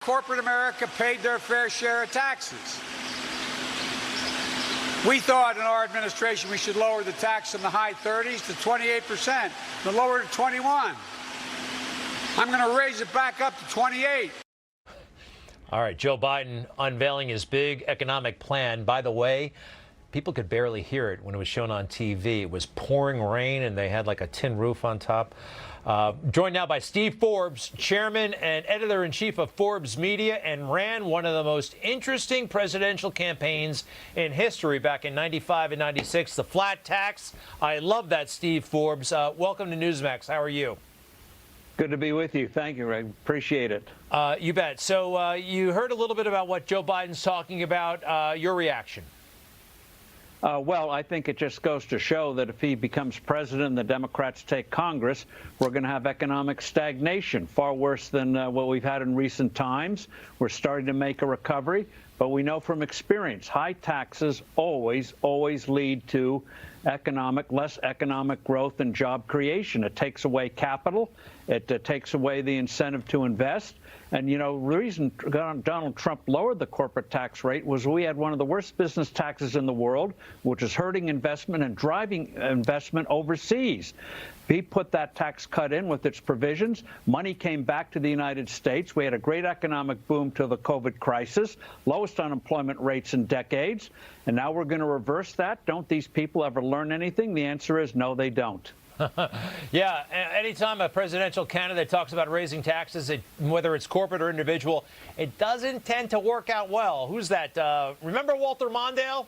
Corporate America paid their fair share of taxes. We thought in our administration we should lower the tax from the high 30s to 28%, then lower it to 21. I'm going to raise it back up to 28. All right, Joe Biden unveiling his big economic plan. By the way, people could barely hear it when it was shown on TV. It was pouring rain, and they had like a tin roof on top. Joined now by Steve Forbes, chairman and editor-in-chief of Forbes Media, and ran one of the most interesting presidential campaigns in history back in 95 and 96, the flat tax. I love that, Steve Forbes. Welcome to Newsmax. How are you? Good to be with you. Thank you, Greg. Appreciate it. You bet. So you heard a little bit about what Joe Biden's talking about. Your reaction? Well, I think it just goes to show that if he becomes president and the Democrats take Congress, we're going to have economic stagnation, far worse than what we've had in recent times. We're starting to make a recovery, but we know from experience, high taxes always lead to less economic growth and job creation. It takes away capital. It takes away the incentive to invest. And, you know, the reason Donald Trump lowered the corporate tax rate was we had one of the worst business taxes in the world, which is hurting investment and driving investment overseas. He put that tax cut in with its provisions. Money came back to the United States. We had a great economic boom to the COVID crisis, lowest unemployment rates in decades. And now we're going to reverse that. Don't these people ever learn anything? The answer is no, they don't. Yeah, anytime a presidential candidate talks about raising taxes, whether it's corporate or individual, it doesn't tend to work out well. Who's that? Remember Walter Mondale?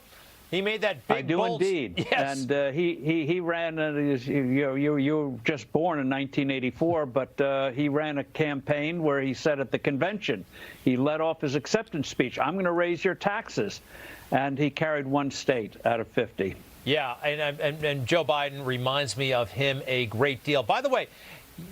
He made that big I do bold... indeed. Yes. And he ran, you were just born in 1984, but he ran a campaign where he said at the convention, he led off his acceptance speech, I'm going to raise your taxes. And he carried one state out of 50. Yeah, and Joe Biden reminds me of him a great deal. By the way,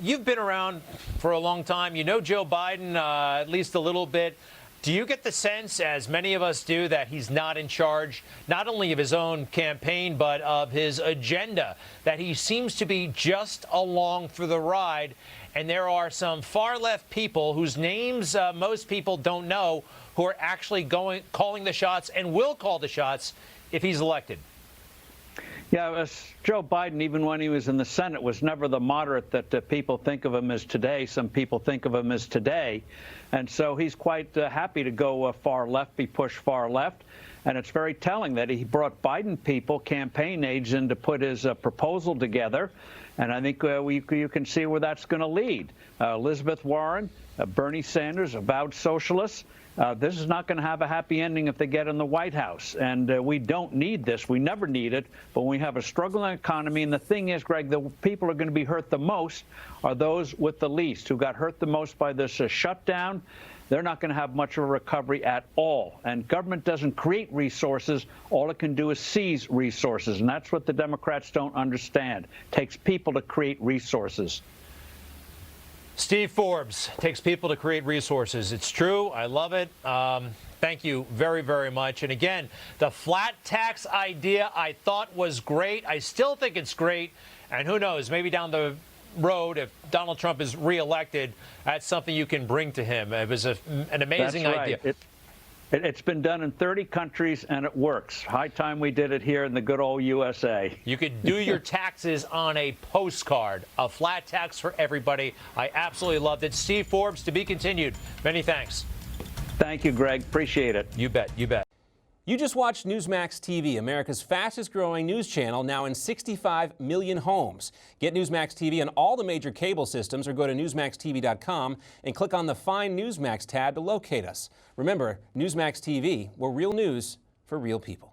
you've been around for a long time. You know Joe Biden at least a little bit. Do you get the sense, as many of us do, that he's not in charge, not only of his own campaign, but of his agenda, that he seems to be just along for the ride? And there are some far-left people whose names most people don't know who are actually calling the shots and will call the shots if he's elected. Yeah, Joe Biden, even when he was in the Senate, was never the moderate that people think of him as today. Some people think of him as today. And so he's quite happy to go far left, be pushed far left. And it's very telling that he brought Biden people, campaign aides, in to put his proposal together. And I think you can see where that's going to lead. Elizabeth Warren, Bernie Sanders, avowed socialists. This is not going to have a happy ending if they get in the White House. And we don't need this. We never need it. But when we have a struggling economy, and the thing is, Greg, the people who are going to be hurt the most are those with the least, who got hurt the most by this shutdown. They're not going to have much of a recovery at all. And government doesn't create resources. All it can do is seize resources. And that's what the Democrats don't understand. It takes people to create resources. Steve Forbes, takes people to create resources. It's true. I love it. Thank you very, very much. And again, the flat tax idea I thought was great. I still think it's great. And who knows, maybe down the road, if Donald Trump is reelected, that's something you can bring to him. It was an amazing idea. It's been done in 30 countries, and it works. High time we did it here in the good old USA. You could do your taxes on a postcard, a flat tax for everybody. I absolutely loved it. Steve Forbes, to be continued. Many thanks. Thank you, Greg. Appreciate it. You bet. You bet. You just watched Newsmax TV, America's fastest growing news channel, now in 65 million homes. Get Newsmax TV on all the major cable systems or go to NewsmaxTV.com and click on the Find Newsmax tab to locate us. Remember, Newsmax TV, we're real news for real people.